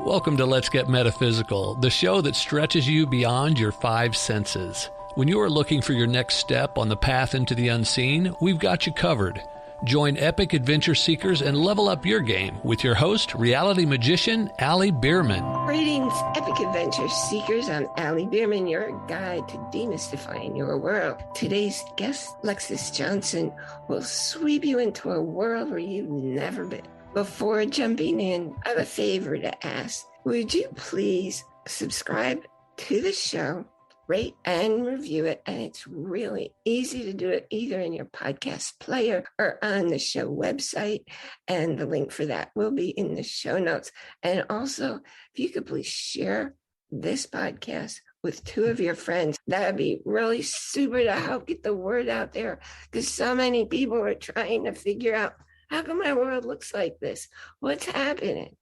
Welcome to Let's Get Metaphysical, the show that stretches you beyond your five senses. When you are looking for your next step on the path into the unseen, we've got you covered. Join epic adventure seekers and level up your game with your host, reality magician, Allie Bierman. Greetings, epic adventure seekers. I'm Allie Bierman, your guide to demystifying your world. Today's guest, Lexis Johnson, will sweep you into a world where you've never been. Before jumping in, I have a favor to ask. Would you please subscribe to the show, rate and review it? And it's really easy to do it either in your podcast player or on the show website. And the link for that will be in the show notes. And also, if you could please share this podcast with two of your friends, that would be really super to help get the word out there, because so many people are trying to figure out, how come my world looks like this? What's happening?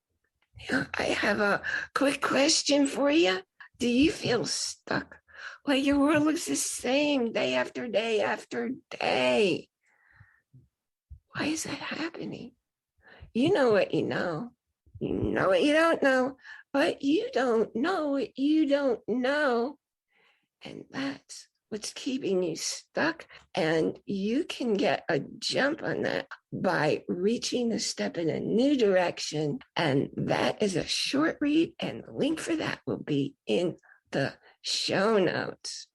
I have a quick question for you. Do you feel stuck? Like your world looks the same day after day after day? Why is that happening? You know what you know. You know what you don't know, but you don't know what you don't know. And that's what's keeping you stuck. And you can get a jump on that by reaching a step in a new direction. And that is a short read. And the link for that will be in the show notes.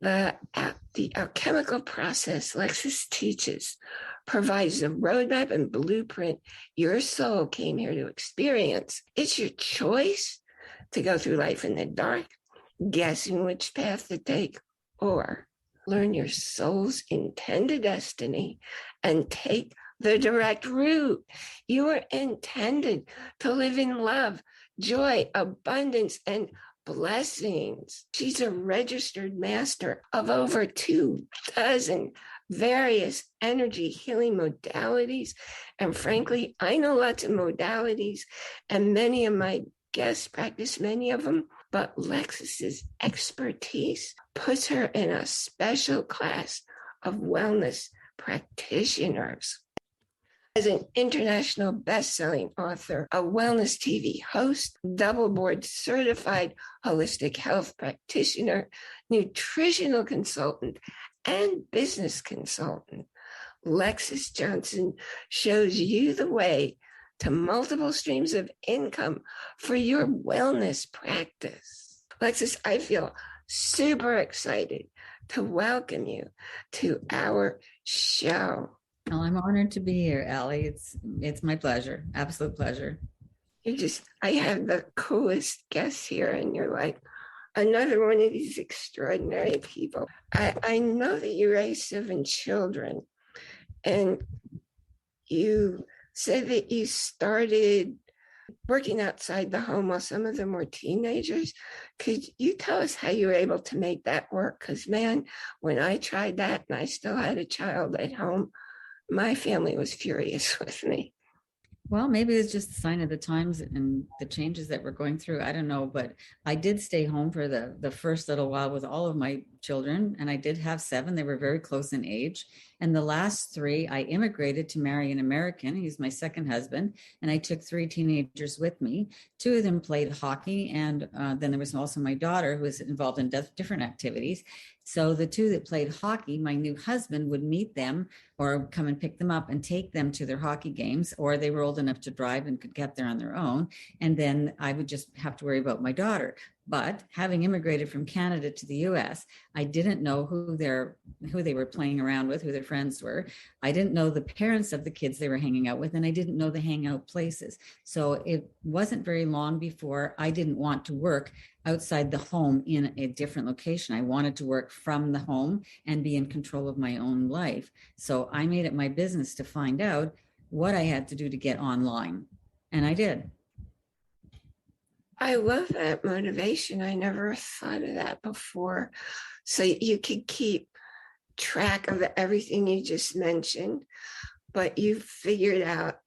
The Alchemical Process Lexis teaches provides the roadmap and blueprint your soul came here to experience. It's your choice to go through life in the dark, guessing which path to take, or learn your soul's intended destiny and take the direct route. You are intended to live in love, joy, abundance, and blessings. She's a registered master of over 24 various energy healing modalities. And frankly, I know lots of modalities, and many of my guests practice many of them, but Lexis's expertise puts her in a special class of wellness practitioners. As an international best-selling author, a wellness TV host, double board certified holistic health practitioner, nutritional consultant, and business consultant, Lexis Johnson shows you the way to multiple streams of income for your wellness practice. Lexis, I feel super excited to welcome you to our show. Well, I'm honored to be here, Allie. It's my pleasure. Absolute pleasure. I have the coolest guests here, and you're like another one of these extraordinary people. I know that you raised 7 children, and you said that you started working outside the home while some of them were teenagers. Could you tell us how you were able to make that work? Because, man, when I tried that and I still had a child at home, my family was furious with me. Well, maybe it's just a sign of the times and the changes that we're going through. I don't know, but I did stay home for the first little while with all of my children, and I did have 7. They were very close in age. And the last 3, I immigrated to marry an American. He's my second husband, and I took 3 teenagers with me. 2 of them played hockey, and then there was also my daughter who was involved in different activities. So the 2 that played hockey, my new husband would meet them or come and pick them up and take them to their hockey games, or they were old enough to drive and could get there on their own. And then I would just have to worry about my daughter. But having immigrated from Canada to the US, I didn't know who they were playing around with, who their friends were. I didn't know the parents of the kids they were hanging out with, and I didn't know the hangout places. So it wasn't very long before I didn't want to work outside the home in a different location. I wanted to work from the home and be in control of my own life. So I made it my business to find out what I had to do to get online. And I did. I love that motivation. I never thought of that before. So you could keep track of everything you just mentioned, but you figured out,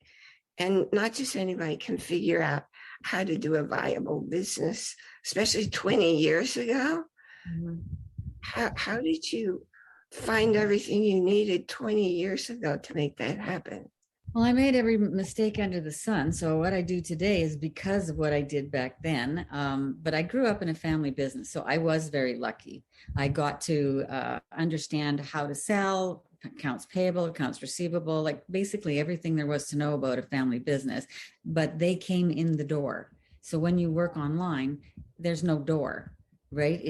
and not just anybody can figure out how to do a viable business, especially 20 years ago. Mm-hmm. How did you find everything you needed 20 years ago to make that happen? Well, I made every mistake under the sun. So what I do today is because of what I did back then. But I grew up in a family business, so I was very lucky. I got to understand how to sell, accounts payable, accounts receivable, like basically everything there was to know about a family business. But they came in the door. So when you work online, there's no door, right?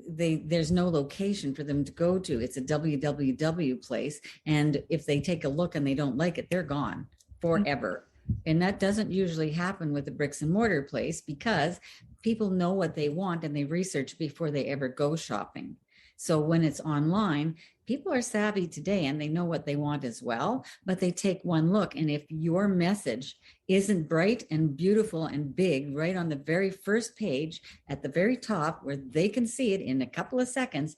There's no location for them to go to. It's a www place, and if they take a look and they don't like it, they're gone forever. And that doesn't usually happen with a bricks and mortar place because people know what they want and they research before they ever go shopping. So when it's online, people are savvy today and they know what they want as well, but they take one look. And if your message isn't bright and beautiful and big right on the very first page at the very top where they can see it in a couple of seconds,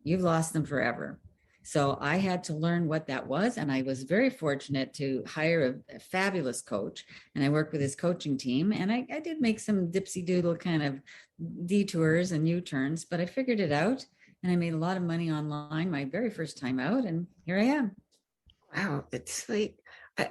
you've lost them forever. So I had to learn what that was. And I was very fortunate to hire a fabulous coach. And I worked with his coaching team. And I did make some dipsy doodle kind of detours and U-turns, but I figured it out. And I made a lot of money online my very first time out. And here I am. Wow, it's like,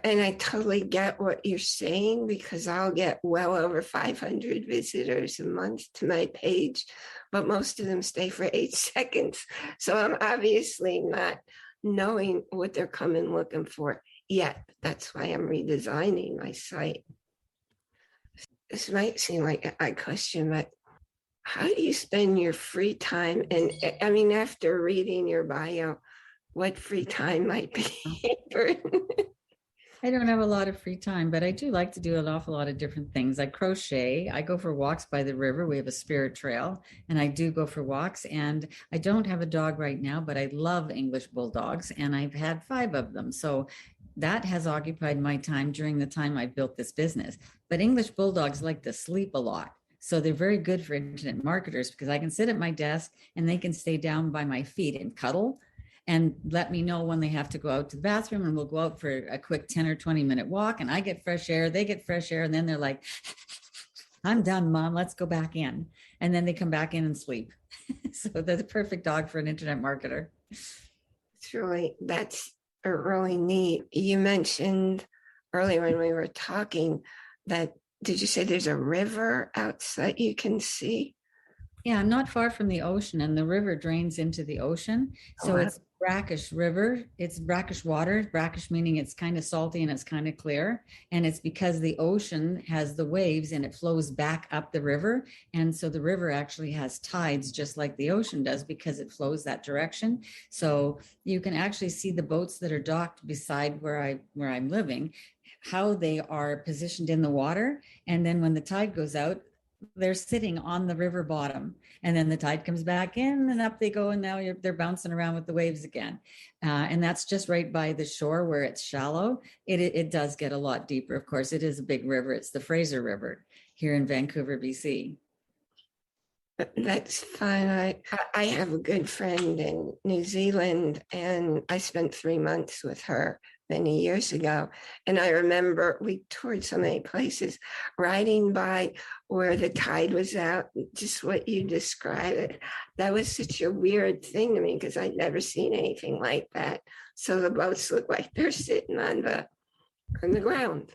and I totally get what you're saying because I'll get well over 500 visitors a month to my page, but most of them stay for 8 seconds. So I'm obviously not knowing what they're coming looking for yet. That's why I'm redesigning my site. This might seem like a question, but how do you spend your free time? And I mean, after reading your bio, what free time might be burden? I don't have a lot of free time, but I do like to do an awful lot of different things. I crochet. I go for walks by the river. We have a spirit trail, and I do go for walks. And I don't have a dog right now, but I love English bulldogs, and I've had 5 of them. So that has occupied my time during the time I built this business. But English bulldogs like to sleep a lot. So they're very good for internet marketers because I can sit at my desk and they can stay down by my feet and cuddle and let me know when they have to go out to the bathroom, and we'll go out for a quick 10 or 20-minute walk, and I get fresh air, they get fresh air, and then they're like, I'm done, Mom, let's go back in. And then they come back in and sleep. So they're the perfect dog for an internet marketer. That's really neat. You mentioned earlier when we were talking that, did you say there's a river outside you can see? Yeah, I'm not far from the ocean, and the river drains into the ocean. So it's brackish river. It's brackish water. Brackish meaning it's kind of salty and it's kind of clear. And it's because the ocean has the waves and it flows back up the river. And so the river actually has tides just like the ocean does because it flows that direction. So you can actually see the boats that are docked beside where I'm living, how they are positioned in the water. And then when the tide goes out, they're sitting on the river bottom, and then the tide comes back in and up they go, and now they're bouncing around with the waves again. And that's just right by the shore where it's shallow. It does get a lot deeper. Of course, it is a big river. It's the Fraser River here in Vancouver, BC. That's fun. I have a good friend in New Zealand, and I spent 3 months with her many years ago. And I remember we toured so many places, riding by where the tide was out, just what you described it. That was such a weird thing to me because I'd never seen anything like that. So the boats look like they're sitting on the ground.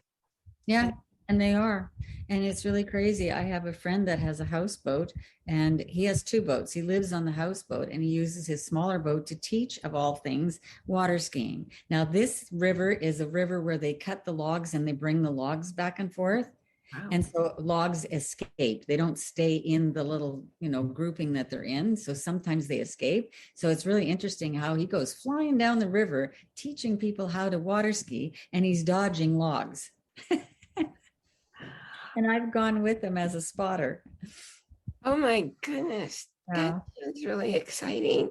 Yeah, and they are. And it's really crazy. I have a friend that has a houseboat, and he has 2 boats. He lives on the houseboat, and he uses his smaller boat to teach, of all things, water skiing. Now, this river is a river where they cut the logs and they bring the logs back and forth. Wow. And so logs escape. They don't stay in the little, grouping that they're in. So sometimes they escape. So it's really interesting how he goes flying down the river, teaching people how to water ski, and he's dodging logs. And I've gone with him as a spotter. Oh my goodness. Yeah. That's really exciting.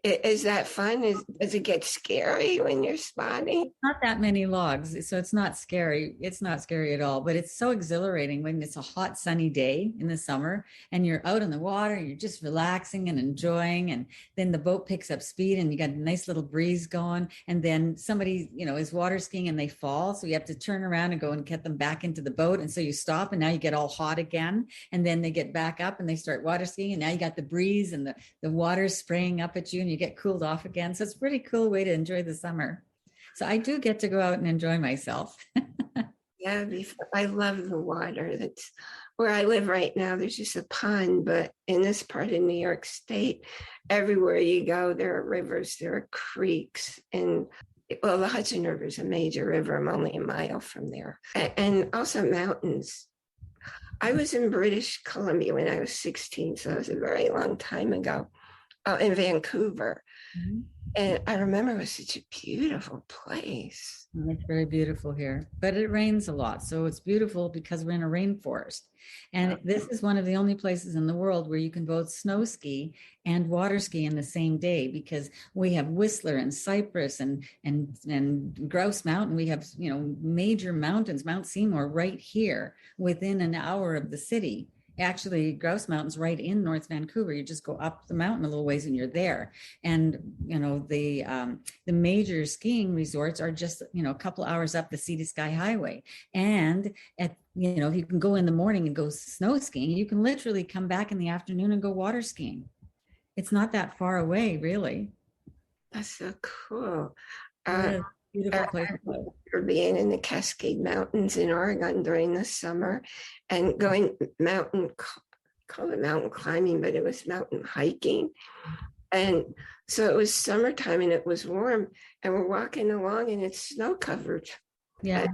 Is that fun? Does it get scary when you're spotting? Not that many logs, so it's not scary. It's not scary at all, but it's so exhilarating when it's a hot, sunny day in the summer and you're out in the water, you're just relaxing and enjoying, and then the boat picks up speed and you got a nice little breeze going, and then somebody, is water skiing and they fall, so you have to turn around and go and get them back into the boat, and so you stop and now you get all hot again, and then they get back up and they start water skiing, and now you got the breeze and the water spraying up at you and you get cooled off again. So it's a pretty cool way to enjoy the summer. So I do get to go out and enjoy myself. Yeah, I love the water. That's where I live right now. There's just a pond, but in this part of New York State, everywhere you go, there are rivers, there are creeks, and well, the Hudson River is a major river. I'm only a mile from there, and also mountains. I was in British Columbia when I was 16, so it was a very long time ago, in Vancouver. Mhm. And I remember it was such a beautiful place. It's very beautiful here, but it rains a lot. So it's beautiful because we're in a rainforest. And this is one of the only places in the world where you can both snow ski and water ski in the same day, because we have Whistler and Cypress and Grouse Mountain. We have, major mountains, Mount Seymour right here within an hour of the city. Actually, Grouse Mountain's right in North Vancouver. You just go up the mountain a little ways and you're there. And the major skiing resorts are just a couple hours up the Sea to Sky Highway. And if you can go in the morning and go snow skiing, you can literally come back in the afternoon and go water skiing. It's not that far away, really. That's so cool. Beautiful place. For being in the Cascade Mountains in Oregon during the summer and going call it mountain climbing, but it was mountain hiking. And so it was summertime and it was warm and we're walking along and it's snow covered. Yeah.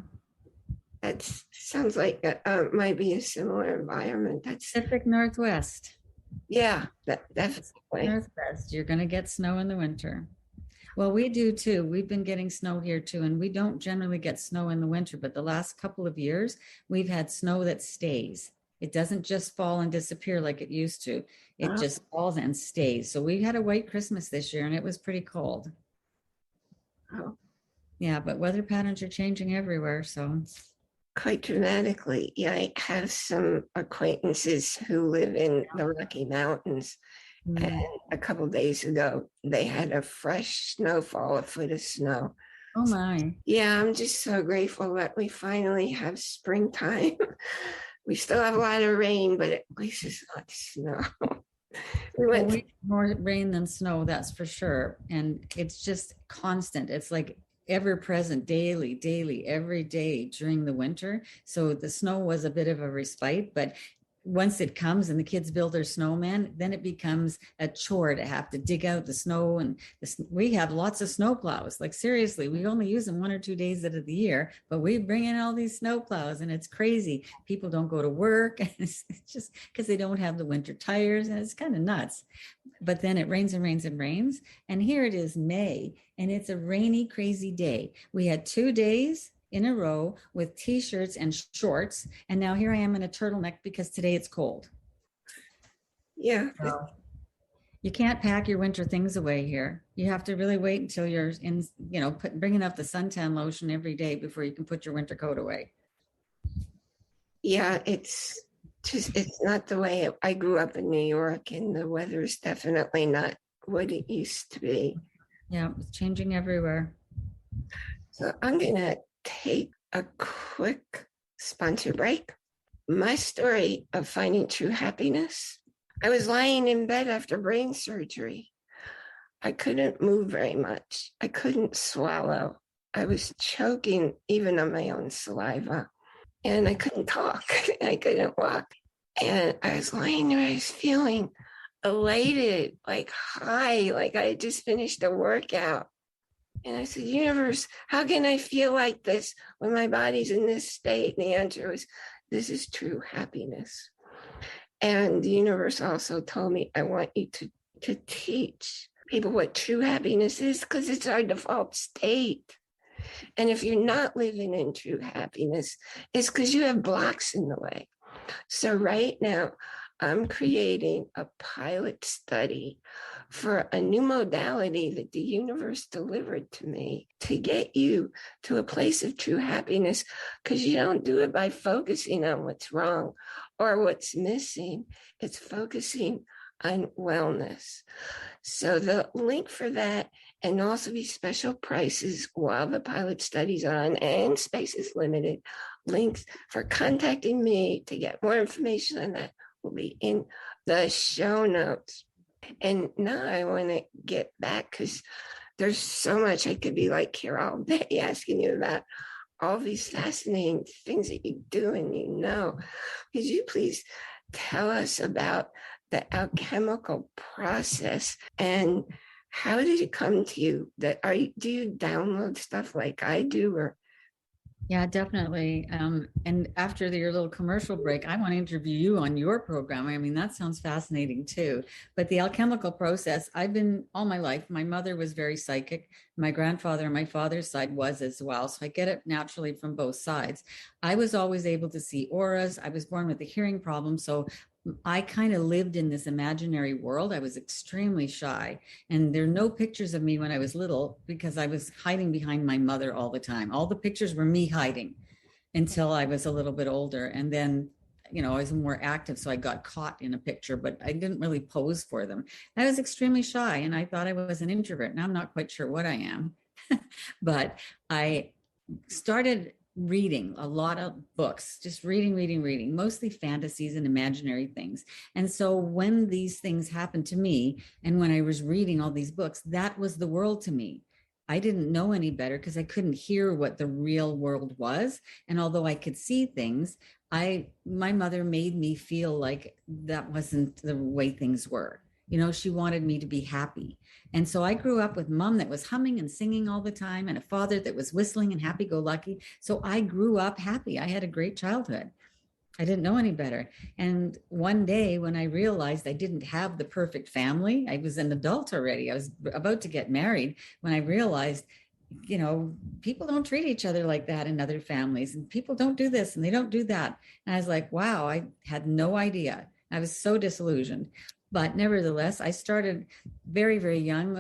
That sounds like it might be a similar environment. That's Pacific Northwest. Yeah, definitely. Northwest. You're going to get snow in the winter. Well, we do too. We've been getting snow here too, and we don't generally get snow in the winter, but the last couple of years, we've had snow that stays. It doesn't just fall and disappear like it used to. It just falls and stays. So we had a white Christmas this year, and it was pretty cold. Oh. Yeah, but weather patterns are changing everywhere, so. Quite dramatically. Yeah, I have some acquaintances who live in the Rocky Mountains. And a couple of days ago, they had a fresh snowfall, a foot of snow. Oh my. Yeah, I'm just so grateful that we finally have springtime. We still have a lot of rain, but at least it's not snow. We need more rain than snow, that's for sure. And it's just constant. It's like ever present, daily, every day during the winter. So the snow was a bit of a respite, but once it comes and the kids build their snowman, then it becomes a chore to have to dig out the snow. And we have lots of snow plows. Like seriously, we only use them 1 or 2 days out of the year, but we bring in all these snow plows and it's crazy. People don't go to work. It's just because they don't have the winter tires, and it's kind of nuts. But then it rains and rains and rains. And here it is May, and it's a rainy, crazy day. We had 2 days in a row with t-shirts and shorts. And now here I am in a turtleneck because today it's cold. Yeah. So you can't pack your winter things away here. You have to really wait until you're in, bringing up the suntan lotion every day before you can put your winter coat away. Yeah, it's not the way I grew up in New York, and the weather is definitely not what it used to be. Yeah, it's changing everywhere. So I'm going to take a quick sponsor break. My story of finding true happiness. I was lying in bed after brain surgery. I couldn't move very much. I couldn't swallow. I was choking even on my own saliva. And I couldn't talk. I couldn't walk. And I was lying there. I was feeling elated, like high, like I had just finished a workout. And I said, universe, how can I feel like this when my body's in this state? And the answer was, this is true happiness. And the universe also told me, I want you to teach people what true happiness is, because it's our default state. And if you're not living in true happiness, it's because you have blocks in the way. So right now, I'm creating a pilot study for a new modality that the universe delivered to me to get you to a place of true happiness, because you don't do it by focusing on what's wrong or what's missing. It's focusing on wellness. So the link for that, and also be special prices while the pilot study's on and space is limited, links for contacting me to get more information on that will be in the show notes. And now I want to get back, because There's so much I could be like here all day asking you about all these fascinating things that you do and you know. Could you please tell us about the alchemical process and how did it come to you? Do you download stuff like I do, or Yeah, definitely. And after your little commercial break, I want to interview you on your program. I mean, that sounds fascinating too. But the alchemical process, I've been all my life. My mother was very psychic. My grandfather on my father's side was as well. So I get it naturally from both sides. I was always able to see auras. I was born with a hearing problem. So I kind of lived in this imaginary world. I was extremely shy. And there are no pictures of me when I was little because I was hiding behind my mother all the time. All the pictures were me hiding until I was a little bit older. And then, I was more active. So I got caught in a picture, but I didn't really pose for them. I was extremely shy and I thought I was an introvert. Now I'm not quite sure what I am, but I started reading a lot of books, just reading, mostly fantasies and imaginary things. And so when these things happened to me, and when I was reading all these books, that was the world to me. I didn't know any better because I couldn't hear what the real world was. And although I could see things, my mother made me feel like that wasn't the way things were. She wanted me to be happy. And so I grew up with mom that was humming and singing all the time and a father that was whistling and happy-go-lucky. So I grew up happy. I had a great childhood. I didn't know any better. And one day when I realized I didn't have the perfect family, I was an adult already. I was about to get married when I realized, people don't treat each other like that in other families, and people don't do this and they don't do that. And I was like, wow, I had no idea. I was so disillusioned. But nevertheless, I started very, very young.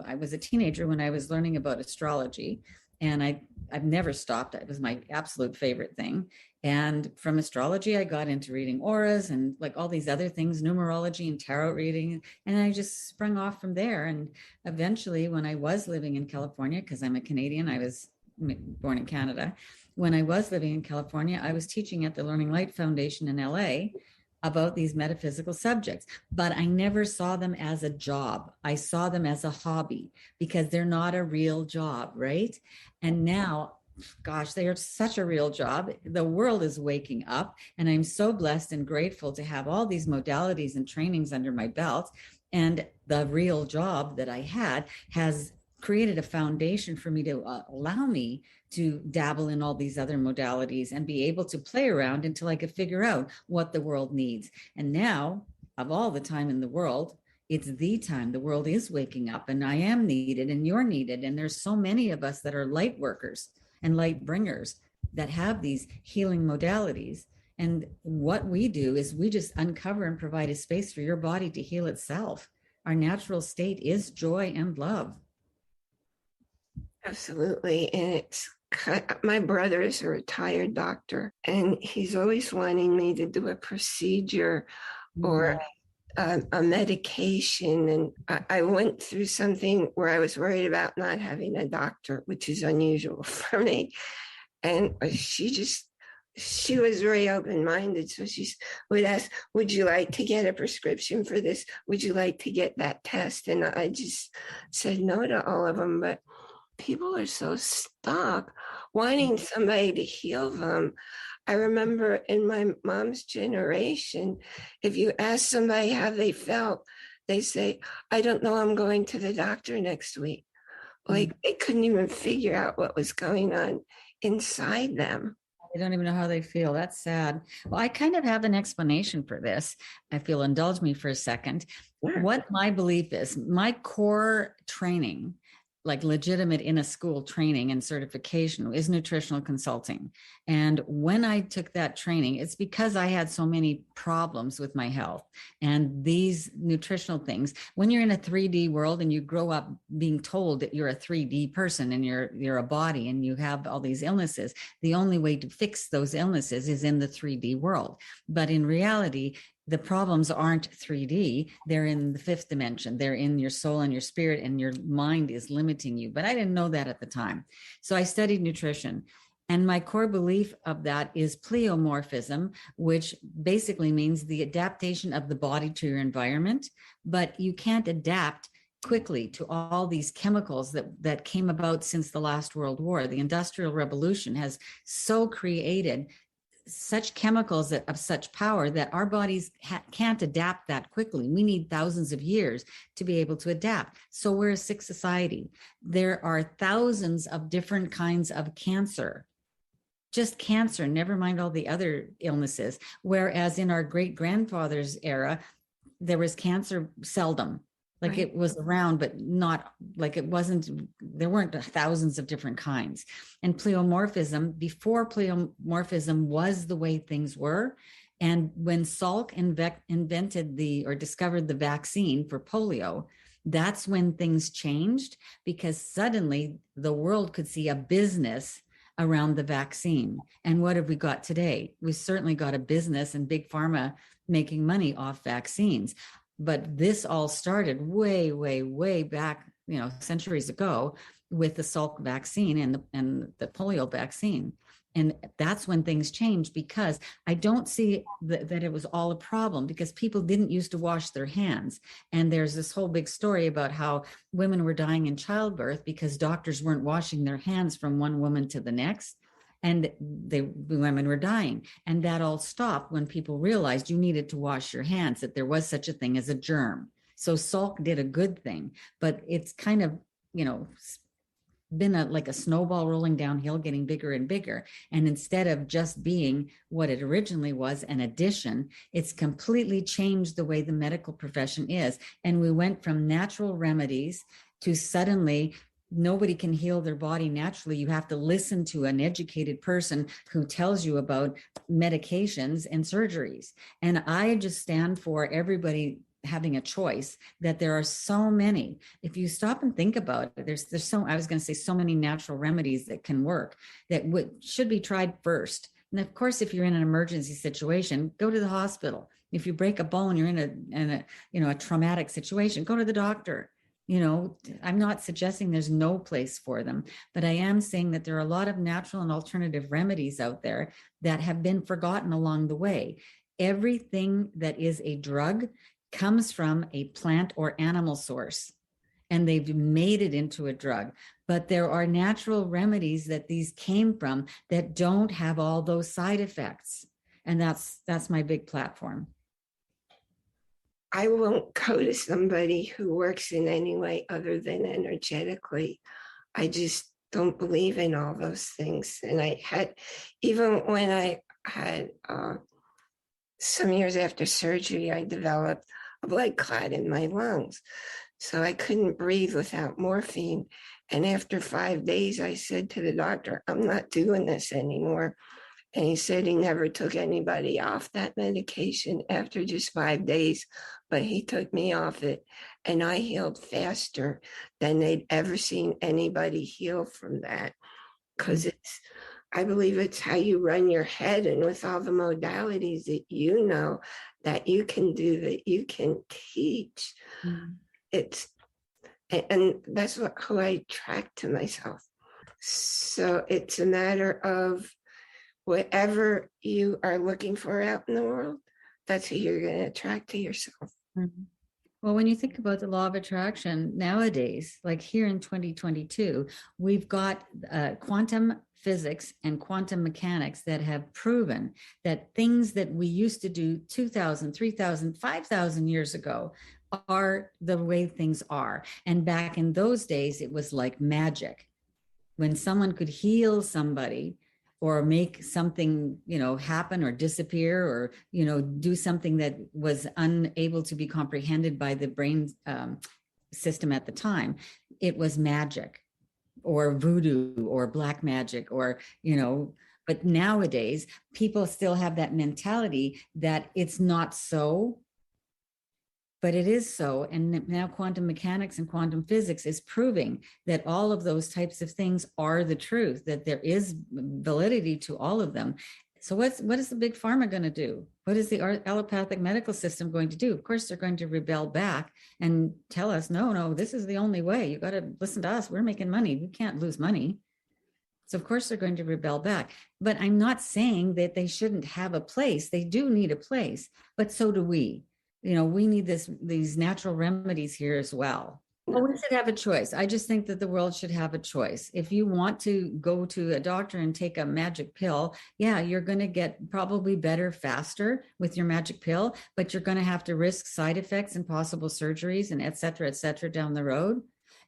I was a teenager when I was learning about astrology, and I've never stopped. It was my absolute favorite thing. And from astrology, I got into reading auras and like all these other things, numerology and tarot reading. And I just sprung off from there. And eventually, when I was living in California, because I'm a Canadian, I was born in Canada. When I was living in California, I was teaching at the Learning Light Foundation in LA about these metaphysical subjects, but I never saw them as a job. I saw them as a hobby because they're not a real job, right? And now, gosh, they are such a real job. The world is waking up, and I'm so blessed and grateful to have all these modalities and trainings under my belt. And the real job that I had has created a foundation for me to allow me to dabble in all these other modalities and be able to play around until I could figure out what the world needs. And now, of all the time in the world, it's the time the world is waking up, and I am needed and you're needed. And there's so many of us that are light workers and light bringers that have these healing modalities. And what we do is we just uncover and provide a space for your body to heal itself. Our natural state is joy and love. Absolutely. And my brother is a retired doctor, and he's always wanting me to do a procedure or a medication. And I went through something where I was worried about not having a doctor, which is unusual for me. And she was very open-minded. So she would ask, would you like to get a prescription for this? Would you like to get that test? And I just said no to all of them. But people are so stuck wanting somebody to heal them. I remember in my mom's generation, if you ask somebody how they felt, they say, I don't know, I'm going to the doctor next week. Like they couldn't even figure out what was going on inside them. They don't even know how they feel. That's sad. Well, I kind of have an explanation for this. If you'll indulge me for a second. Sure. What my belief is, my core training, like legitimate in a school training and certification, is nutritional consulting. And when I took that training, it's because I had so many problems with my health and these nutritional things. When you're in a 3D world and you grow up being told that you're a 3D person and you're a body and you have all these illnesses, the only way to fix those illnesses is in the 3D world. But in reality, the problems aren't 3D. They're in the fifth dimension. They're in your soul and your spirit, and your mind is limiting you. But I didn't know that at the time. So I studied nutrition. And my core belief of that is pleomorphism, which basically means the adaptation of the body to your environment. But you can't adapt quickly to all these chemicals that came about since the last World War. The Industrial Revolution has so created such chemicals that of such power that our bodies can't adapt that quickly. We need thousands of years to be able to adapt. So we're a sick society. There are thousands of different kinds of cancer, just cancer, never mind all the other illnesses. Whereas in our great grandfather's era, there was cancer seldom. Like, right, it was around, but not like it wasn't, there weren't thousands of different kinds. And pleomorphism, before pleomorphism was the way things were. And when Salk invented or discovered the vaccine for polio, that's when things changed, because suddenly the world could see a business around the vaccine. And what have we got today? We certainly got a business and big pharma making money off vaccines. But this all started way, way, way back, centuries ago, with the Salk vaccine and the polio vaccine. And that's when things changed, because I don't see that it was all a problem, because people didn't used to wash their hands. And there's this whole big story about how women were dying in childbirth because doctors weren't washing their hands from one woman to the next. And the women were dying. And that all stopped when people realized you needed to wash your hands, that there was such a thing as a germ. So Salk did a good thing, but it's kind of, been like a snowball rolling downhill, getting bigger and bigger. And instead of just being what it originally was, an addition, it's completely changed the way the medical profession is. And we went from natural remedies to suddenly nobody can heal their body naturally. You have to listen to an educated person who tells you about medications and surgeries. And I just stand for everybody having a choice, that there are so many. If you stop and think about it, there's so many natural remedies that can work, that should be tried first. And of course, if you're in an emergency situation, go to the hospital. If you break a bone, you're in a traumatic situation, go to the doctor. I'm not suggesting there's no place for them, but I am saying that there are a lot of natural and alternative remedies out there that have been forgotten along the way. Everything that is a drug comes from a plant or animal source, and they've made it into a drug. But there are natural remedies that these came from that don't have all those side effects. And that's my big platform. I won't go to somebody who works in any way other than energetically. I just don't believe in all those things. And even when I had some years after surgery, I developed a blood clot in my lungs. So I couldn't breathe without morphine. And after 5 days, I said to the doctor, I'm not doing this anymore. And he said he never took anybody off that medication after just 5 days, but he took me off it, and I healed faster than they'd ever seen anybody heal from that. Because I believe it's how you run your head, and with all the modalities that that you can do, that you can teach. And that's who I attract to myself. So it's a matter of whatever you are looking for out in the world, that's who you're going to attract to yourself. Mm-hmm. Well, when you think about the law of attraction nowadays, like here in 2022, we've got quantum physics and quantum mechanics that have proven that things that we used to do 2,000, 3,000, 5,000 years ago are the way things are. And back in those days, it was like magic. When someone could heal somebody or make something, happen or disappear, or, do something that was unable to be comprehended by the brain system at the time, it was magic or voodoo or black magic or, but nowadays people still have that mentality that it's not so, but it is so. And now quantum mechanics and quantum physics is proving that all of those types of things are the truth, that there is validity to all of them. So what is the big pharma going to do? What is the allopathic medical system going to do? Of course, they're going to rebel back and tell us, no, this is the only way. You got to listen to us. We're making money. We can't lose money. So of course they're going to rebel back. But I'm not saying that they shouldn't have a place. They do need a place, but so do we. We need these natural remedies here as well. Well, we should have a choice. I just think that the world should have a choice. If you want to go to a doctor and take a magic pill, yeah, you're going to get probably better faster with your magic pill, but you're going to have to risk side effects and possible surgeries and et cetera down the road.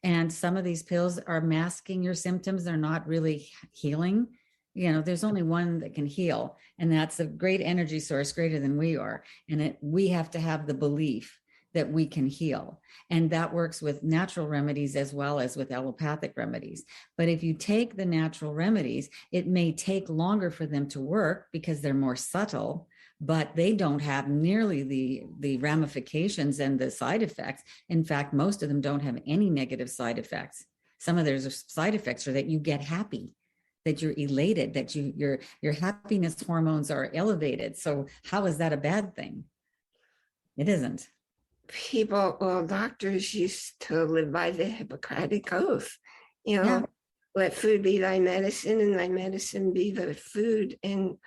And some of these pills are masking your symptoms. They're not really healing. There's only one that can heal, and that's a great energy source, greater than we are. And we have to have the belief that we can heal. And that works with natural remedies as well as with allopathic remedies. But if you take the natural remedies, it may take longer for them to work because they're more subtle, but they don't have nearly the ramifications and the side effects. In fact, most of them don't have any negative side effects. Some of their side effects are that you get happy, that you're elated, that your happiness hormones are elevated. So how is that a bad thing? It isn't. Doctors used to live by the Hippocratic Oath, Yeah. let food be thy medicine and thy medicine be the food. And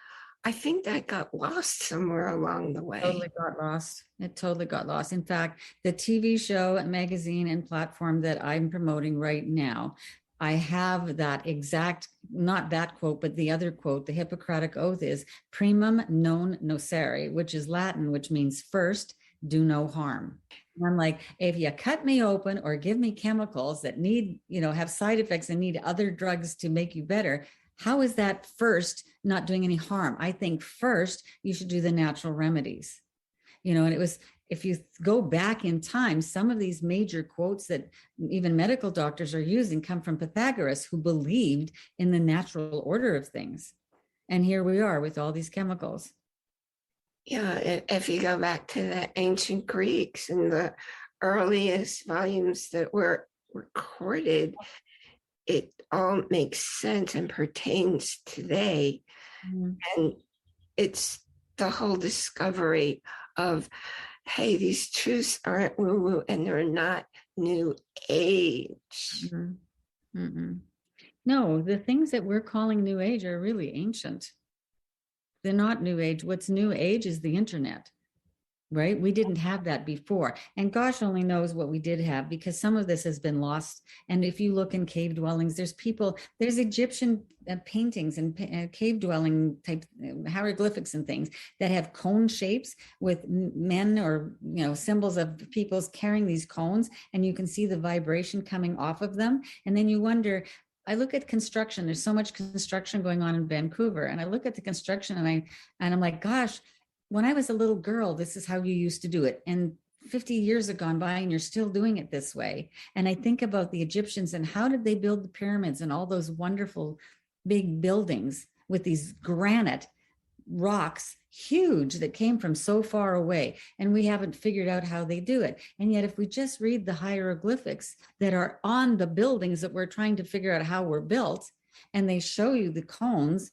I think that got lost somewhere along the way. Totally got lost. It totally got lost. In fact, the TV show, magazine, and platform that I'm promoting right now, I have that exact, not that quote, but the other quote. The Hippocratic Oath is primum non nocere, which is Latin, which means first, do no harm. And I'm like, if you cut me open or give me chemicals that need, have side effects and need other drugs to make you better, how is that first not doing any harm? I think first you should do the natural remedies. And it was, if you go back in time, some of these major quotes that even medical doctors are using come from Pythagoras, who believed in the natural order of things. And here we are with all these chemicals. Yeah, if you go back to the ancient Greeks and the earliest volumes that were recorded, it all makes sense and pertains today. Mm-hmm. And it's the whole discovery of, hey, these truths aren't woo-woo and they're not new age. Mm-hmm. Mm-hmm. No, the things that we're calling new age are really ancient. They're not new age. What's new age is the internet, right? We didn't have that before. And gosh only knows what we did have, because some of this has been lost. And if you look in cave dwellings, there's Egyptian paintings and cave dwelling type hieroglyphics and things that have cone shapes with men or, symbols of people's carrying these cones, and you can see the vibration coming off of them. And then you wonder, I look at construction. There's so much construction going on in Vancouver, and I look at the construction and I'm like, gosh, when I was a little girl, this is how you used to do it. And 50 years have gone by and you're still doing it this way. And I think about the Egyptians and how did they build the pyramids and all those wonderful big buildings with these granite rocks, huge, that came from so far away. And we haven't figured out how they do it. And yet, if we just read the hieroglyphics that are on the buildings that we're trying to figure out how we're built, and they show you the cones,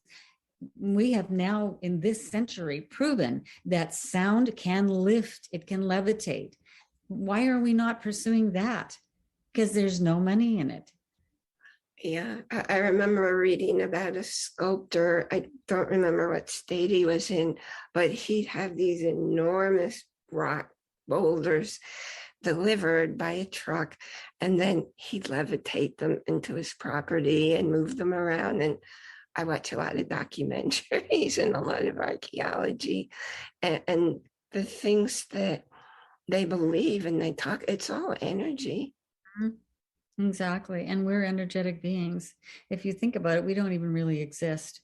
we have now in this century proven that sound can lift, it can levitate. Why are we not pursuing that? Because there's no money in it. Yeah, I remember reading about a sculptor. I don't remember what state he was in, but he'd have these enormous rock boulders delivered by a truck, and then he'd levitate them into his property and move them around. And I watch a lot of documentaries and a lot of archaeology, and the things that they believe and they talk, it's all energy. Mm-hmm. Exactly. And we're energetic beings. If you think about it, we don't even really exist.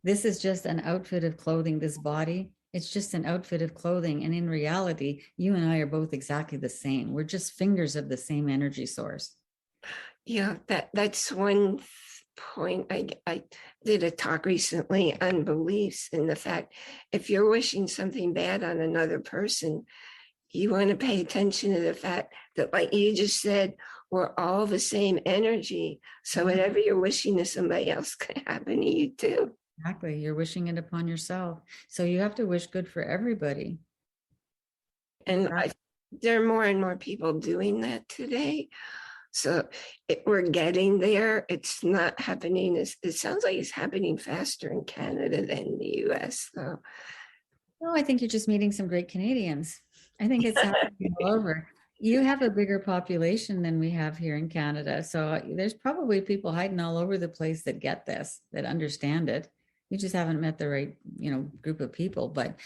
This is just an outfit of clothing, this body. It's just an outfit of clothing. And in reality, you and I are both exactly the same. We're just fingers of the same energy source. Yeah, that's one point. I did a talk recently on beliefs and the fact, if you're wishing something bad on another person, you want to pay attention to the fact that, like you just said, we're all the same energy. So whatever you're wishing to somebody else can happen to you too. Exactly. You're wishing it upon yourself. So you have to wish good for everybody. And there are more and more people doing that today. So we're getting there. It's not happening. It sounds like it's happening faster in Canada than the US, though. No, I think you're just meeting some great Canadians. I think it's happening all over. You have a bigger population than we have here in Canada. So there's probably people hiding all over the place that get this, that understand it. You just haven't met the right, group of people. But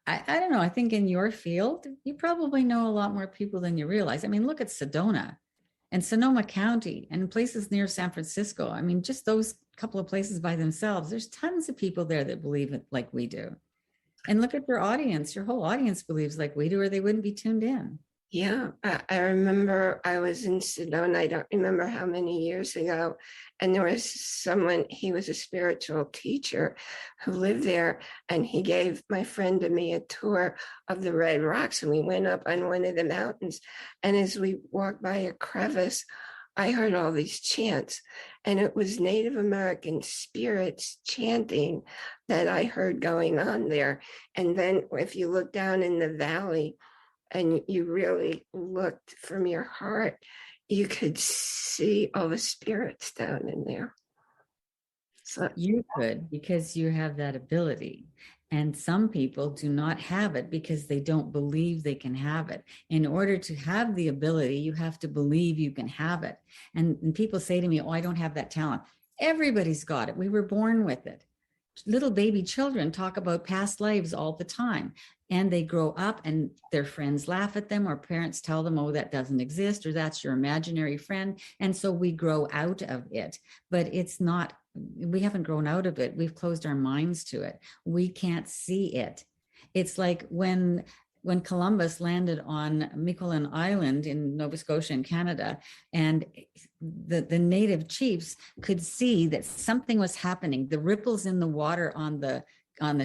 I don't know. I think in your field, you probably know a lot more people than you realize. I mean, look at Sedona and Sonoma County and places near San Francisco. I mean, just those couple of places by themselves, there's tons of people there that believe it like we do. And look at your audience. Your whole audience believes like we do, or they wouldn't be tuned in. Yeah, I remember I was in Sedona, I don't remember how many years ago, and there was someone, he was a spiritual teacher who lived there, and he gave my friend and me a tour of the Red Rocks, and we went up on one of the mountains, and as we walked by a crevice, I heard all these chants, and it was Native American spirits chanting that I heard going on there. And then if you look down in the valley, and you really looked from your heart, you could see all the spirits down in there. So you could, because you have that ability. And some people do not have it because they don't believe they can have it. In order to have the ability, you have to believe you can have it. And people say to me, oh, I don't have that talent. Everybody's got it. We were born with it. Little baby children talk about past lives all the time, and they grow up and their friends laugh at them, or parents tell them, oh, that doesn't exist, or that's your imaginary friend. And so we grow out of it, but it's not, we haven't grown out of it. We've closed our minds to it. We can't see it. It's like when Columbus landed on Miquelon Island in Nova Scotia in Canada, and the native chiefs could see that something was happening. The ripples in the water on the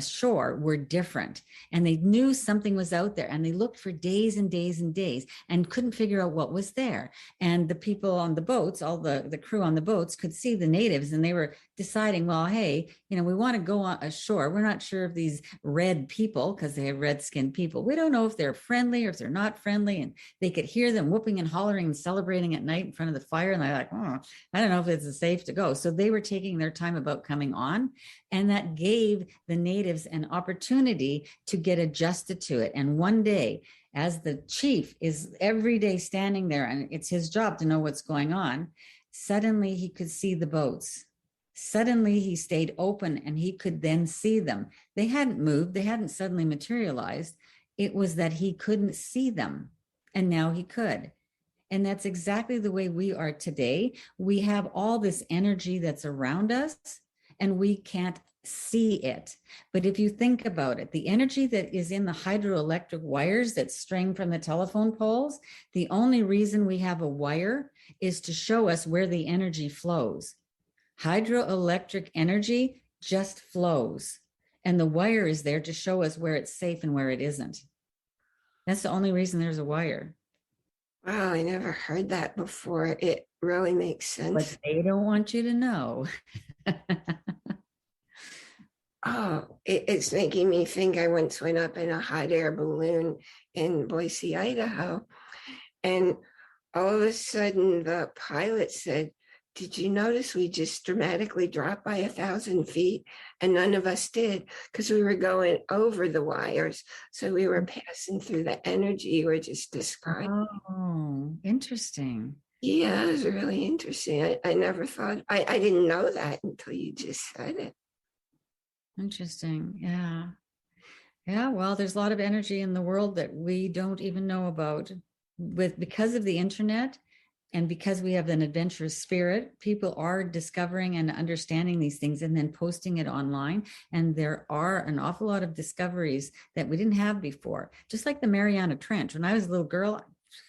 shore were different, and they knew something was out there, and they looked for days and days and days and couldn't figure out what was there. And the people on the boats, all the crew on the boats, could see the natives, and they were deciding, well, hey, we want to go on ashore. We're not sure if these red people, because they have red-skinned people, we don't know if they're friendly or if they're not friendly. And they could hear them whooping and hollering and celebrating at night in front of the fire, and they're like, oh, I don't know if it's safe to go. So they were taking their time about coming on, and that gave the natives an opportunity to get adjusted to it. And one day, as the chief is every day standing there, and it's his job to know what's going on, suddenly he could see the boats. Suddenly he stayed open, and he could then see them. They hadn't moved. They hadn't suddenly materialized. It was that he couldn't see them, and now he could. And that's exactly the way we are today. We have all this energy that's around us, and we can't see it. But if you think about it, the energy that is in the hydroelectric wires that string from the telephone poles, the only reason we have a wire is to show us where the energy flows. Hydroelectric energy just flows, and the wire is there to show us where it's safe and where it isn't. That's the only reason there's a wire. Wow, I never heard that before. It really makes sense. But they don't want you to know. Oh, it's making me think. I once went up in a hot air balloon in Boise, Idaho, and all of a sudden the pilot said, did you notice we just dramatically dropped by 1,000 feet? And none of us did, because we were going over the wires. So we were passing through the energy you were just describing. Oh, interesting. Yeah, it was really interesting. I never thought, I didn't know that until you just said it. Interesting. Yeah. Yeah. Well, there's a lot of energy in the world that we don't even know about. Because of the internet, and because we have an adventurous spirit, people are discovering and understanding these things and then posting it online. And there are an awful lot of discoveries that we didn't have before. Just like the Mariana Trench. When I was a little girl,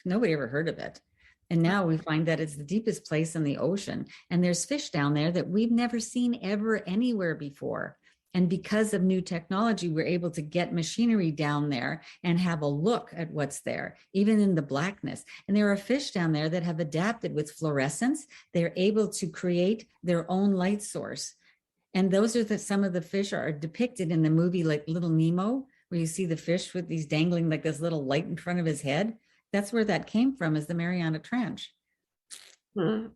nobody ever heard of it. And now we find that it's the deepest place in the ocean. And there's fish down there that we've never seen ever anywhere before. And because of new technology, we're able to get machinery down there and have a look at what's there, even in the blackness. And there are fish down there that have adapted with fluorescence. They're able to create their own light source. And those are some of the fish are depicted in the movie like Little Nemo, where you see the fish with these dangling like this little light in front of his head. That's where that came from, is the Mariana Trench. Hmm.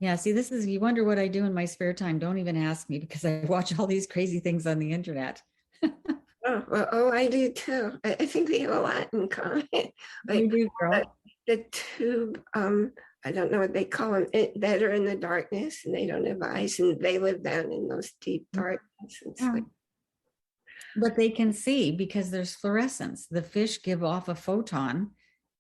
Yeah, see, you wonder what I do in my spare time. Don't even ask me, because I watch all these crazy things on the internet. I do too. I think we have a lot in common. We do, girl. the tube, I don't know what they call them, that are in the darkness and they don't have eyes and they live down in those deep darkness. It's like, but they can see because there's fluorescence. The fish give off a photon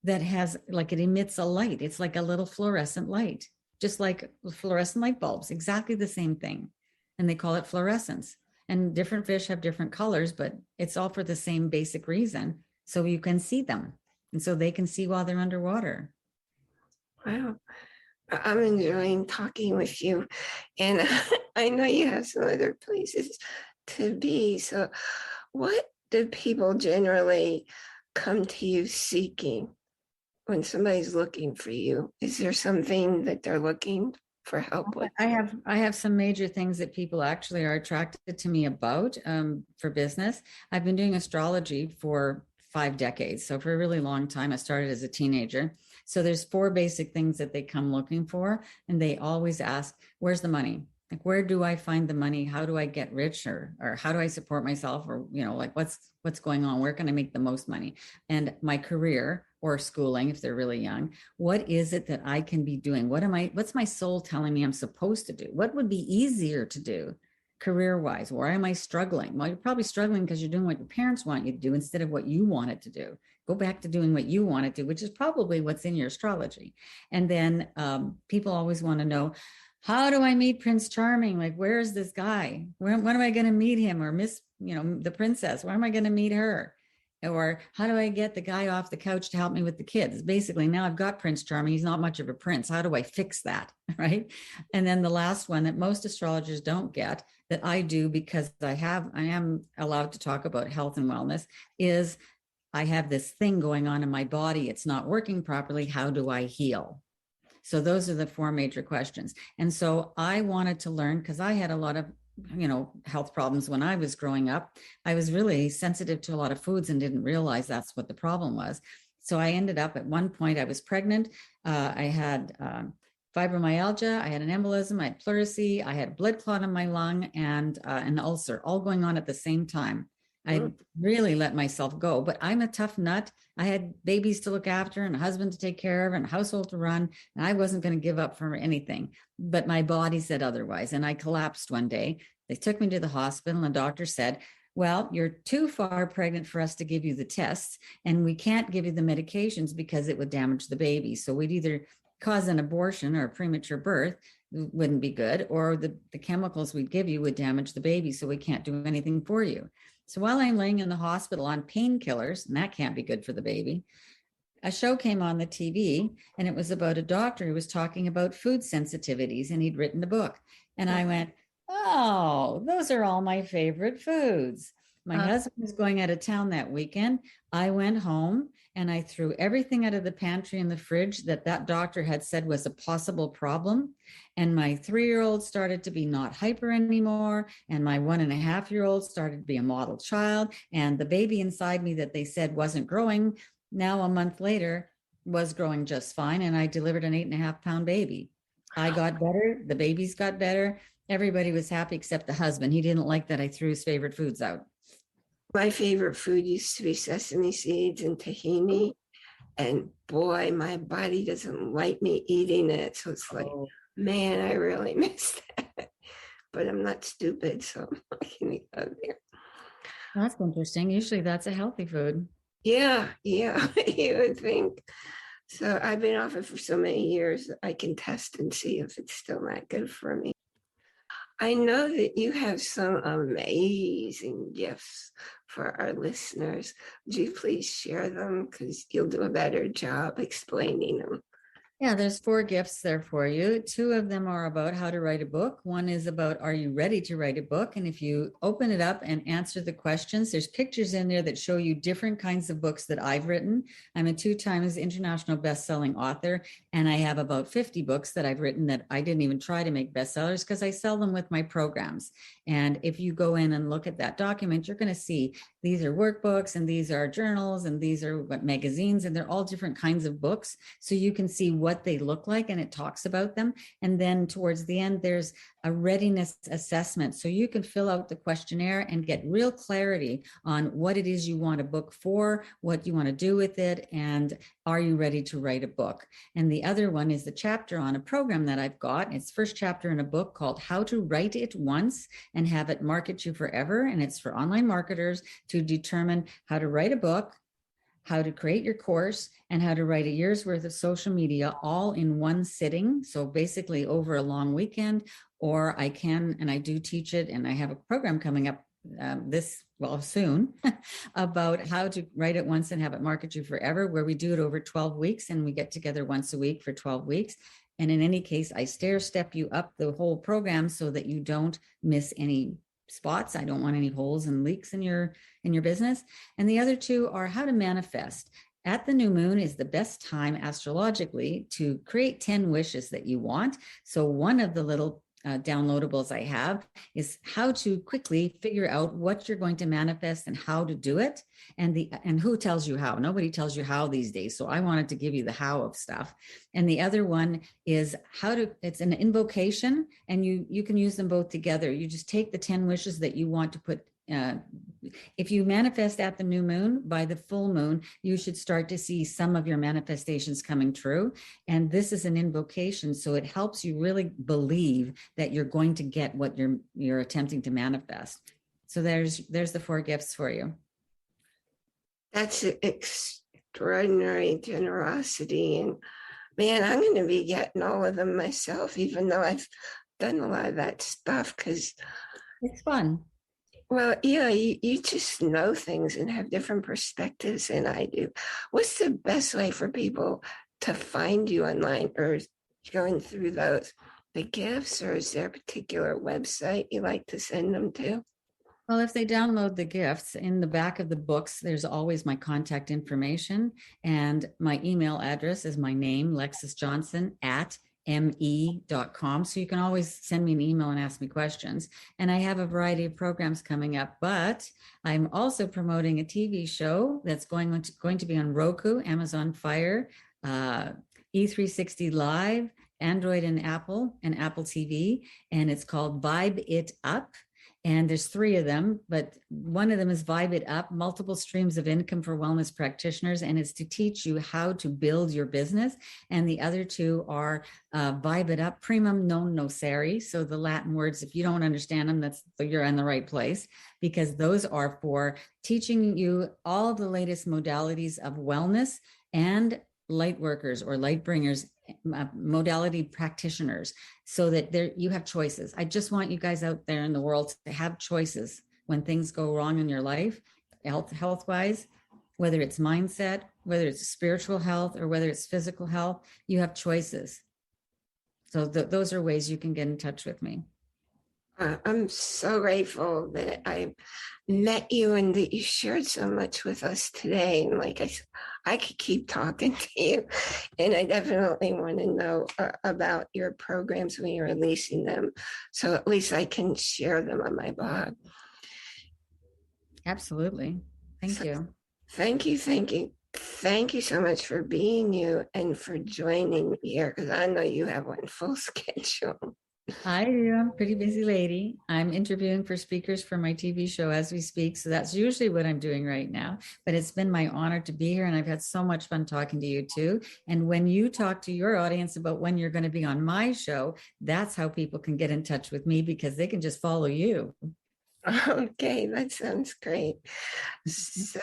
that has, like, it emits a light. It's like a little fluorescent light, just like fluorescent light bulbs, exactly the same thing. And they call it fluorescence. And different fish have different colors, but it's all for the same basic reason. So you can see them. And so they can see while they're underwater. wow. I'm enjoying talking with you. And I know you have some other places to be. So what do people generally come to you seeking when somebody's looking for you? Is there something that they're looking for help with? I have some major things that people actually are attracted to me about for business. I've been doing astrology for 5 decades. So for a really long time, I started as a teenager. So there's 4 basic things that they come looking for. And they always ask, where's the money? Like, where do I find the money? How do I get rich, or how do I support myself? Or, like what's going on? Where can I make the most money? And my career or schooling, if they're really young, what is it that I can be doing? What's my soul telling me I'm supposed to do? What would be easier to do career-wise? Where am I struggling? Well, you're probably struggling because you're doing what your parents want you to do instead of what you wanted to do. Go back to doing what you want to do, which is probably what's in your astrology. And then people always want to know, how do I meet Prince Charming? Like, where is this guy? When am I going to meet him? Or Miss, the princess, where am I going to meet her? Or how do I get the guy off the couch to help me with the kids? Basically, now I've got Prince Charming. He's not much of a prince. How do I fix that? Right. And then the last one that most astrologers don't get, that I do because I am allowed to talk about health and wellness, is I have this thing going on in my body. It's not working properly. How do I heal? So those are the 4 major questions. And so I wanted to learn, because I had a lot of, health problems when I was growing up. I was really sensitive to a lot of foods and didn't realize that's what the problem was. So I ended up, at one point, I was pregnant. I had fibromyalgia. I had an embolism. I had pleurisy. I had a blood clot in my lung and an ulcer, all going on at the same time. I really let myself go, but I'm a tough nut. I had babies to look after and a husband to take care of and a household to run. And I wasn't going to give up for anything, but my body said otherwise. And I collapsed one day. They took me to the hospital and the doctor said, well, you're too far pregnant for us to give you the tests, and we can't give you the medications because it would damage the baby. So we'd either cause an abortion or a premature birth, wouldn't be good, or the chemicals we'd give you would damage the baby. So we can't do anything for you. So while I'm laying in the hospital on painkillers, and that can't be good for the baby, a show came on the TV, and it was about a doctor who was talking about food sensitivities, and he'd written a book. And I went, oh, those are all my favorite foods. My husband was going out of town that weekend. I went home and I threw everything out of the pantry and the fridge that doctor had said was a possible problem. And my 3-year-old started to be not hyper anymore. And my 1.5-year-old started to be a model child. And the baby inside me that they said wasn't growing, now a month later, was growing just fine. And I delivered an 8.5-pound baby. I got better. The babies got better. Everybody was happy except the husband. He didn't like that I threw his favorite foods out. My favorite food used to be sesame seeds and tahini. And boy, my body doesn't like me eating it. So it's like, man, I really miss that. But I'm not stupid, so I can eat out there. That's interesting. Usually that's a healthy food. Yeah, you would think. So I've been off it for so many years, I can test and see if it's still not good for me. I know that you have some amazing gifts for our listeners. Would you please share them? Because you'll do a better job explaining them. Yeah, there's 4 gifts there for you. 2 of them are about how to write a book. One is about, are you ready to write a book? And if you open it up and answer the questions, there's pictures in there that show you different kinds of books that I've written. I'm a 2 times international best-selling author, and I have about 50 books that I've written that I didn't even try to make bestsellers because I sell them with my programs. And if you go in and look at that document, you're going to see these are workbooks and these are journals and these are magazines, and they're all different kinds of books. So you can see what they look like and it talks about them. And then towards the end, there's a readiness assessment. So you can fill out the questionnaire and get real clarity on what it is you want a book for, what you want to do with it, and are you ready to write a book? And the other one is the chapter on a program that I've got. It's first chapter in a book called How to Write It Once and Have It Market You Forever. And it's for online marketers to determine how to write a book, how to create your course, and how to write a year's worth of social media all in one sitting. So basically over a long weekend, or I can, and I do teach it, and I have a program coming up soon about how to write it once and have it market you forever, where we do it over 12 weeks and we get together once a week for 12 weeks. And in any case, I stair step you up the whole program so that you don't miss any spots. I don't want any holes and leaks in your business. And the other two are how to manifest. At the new moon is the best time astrologically to create 10 wishes that you want. So one of the little downloadables I have is how to quickly figure out what you're going to manifest and how to do it. And who tells you how? Nobody tells you how these days. So I wanted to give you the how of stuff. And the other one is it's an invocation, and you can use them both together. You just take the 10 wishes that you want to put. If you manifest at the new moon, by the full moon, you should start to see some of your manifestations coming true. And this is an invocation, so it helps you really believe that you're going to get what you're attempting to manifest. So there's the 4 gifts for you. That's extraordinary generosity. And man, I'm going to be getting all of them myself, even though I've done a lot of that stuff, because it's fun. Well, yeah, you just know things and have different perspectives than I do. What's the best way for people to find you online, or going through the gifts, or is there a particular website you like to send them to? Well, if they download the gifts, in the back of the books, there's always my contact information, and my email address is my name, Lexis Johnson @me.com. So you can always send me an email and ask me questions. And I have a variety of programs coming up, but I'm also promoting a TV show that's going to be on Roku, Amazon Fire, E360 Live, Android and Apple TV. And it's called Vibe It Up. And there's 3 of them, but one of them is Vibe It Up, multiple streams of income for wellness practitioners. And it's to teach you how to build your business. And the other 2 are Vibe It Up, Primum Non Nocere. So the Latin words, if you don't understand them, you're in the right place, because those are for teaching you all the latest modalities of wellness and light workers or light bringers, modality practitioners, so that you have choices. I just want you guys out there in the world to have choices when things go wrong in your life, health wise, whether it's mindset, whether it's spiritual health, or whether it's physical health. You have choices. So those are ways you can get in touch with me. I'm so grateful that I met you and that you shared so much with us today. And like I said, I could keep talking to you, and I definitely want to know about your programs when you're releasing them, so at least I can share them on my blog. Absolutely. Thank you. Thank you. Thank you so much for being you and for joining me here, because I know you have one full schedule. I do. I'm a pretty busy lady. I'm interviewing for speakers for my TV show as we speak. So that's usually what I'm doing right now. But it's been my honor to be here, and I've had so much fun talking to you too. And when you talk to your audience about when you're going to be on my show, that's how people can get in touch with me, because they can just follow you. Okay, that sounds great. So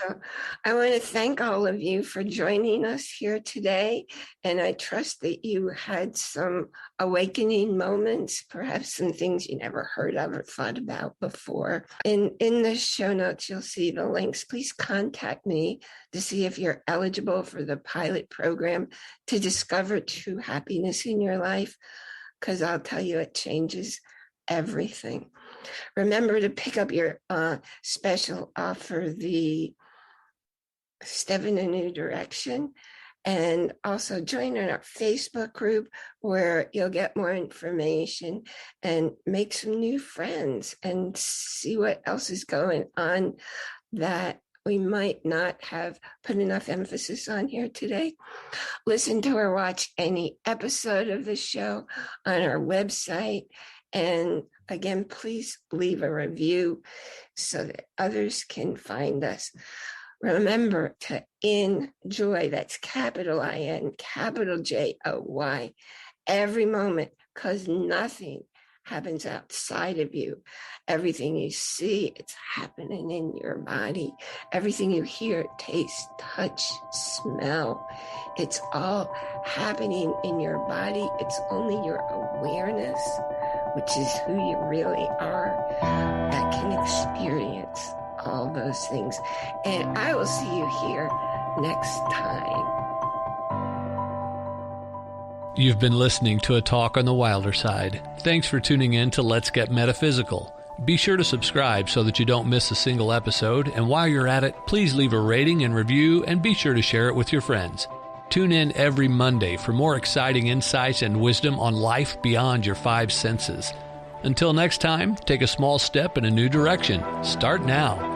I want to thank all of you for joining us here today. And I trust that you had some awakening moments, perhaps some things you never heard of or thought about before. In the show notes, you'll see the links. Please contact me to see if you're eligible for the pilot program to discover true happiness in your life, because I'll tell you, it changes everything. Remember to pick up your special offer, the Step in a New Direction. And also join in our Facebook group where you'll get more information and make some new friends and see what else is going on that we might not have put enough emphasis on here today. Listen to or watch any episode of the show on our website. And again, please leave a review so that others can find us. Remember to enjoy, that's capital I-N, capital J-O-Y, every moment, because nothing happens outside of you. Everything you see, it's happening in your body. Everything you hear, taste, touch, smell, it's all happening in your body. It's only your awareness, which is who you really are, that can experience all those things. And I will see you here next time. You've been listening to a talk on the wilder side. Thanks for tuning in to Let's Get Metaphysical. Be sure to subscribe so that you don't miss a single episode. And while you're at it, please leave a rating and review and be sure to share it with your friends. Tune in every Monday for more exciting insights and wisdom on life beyond your five senses. Until next time, take a small step in a new direction. Start now.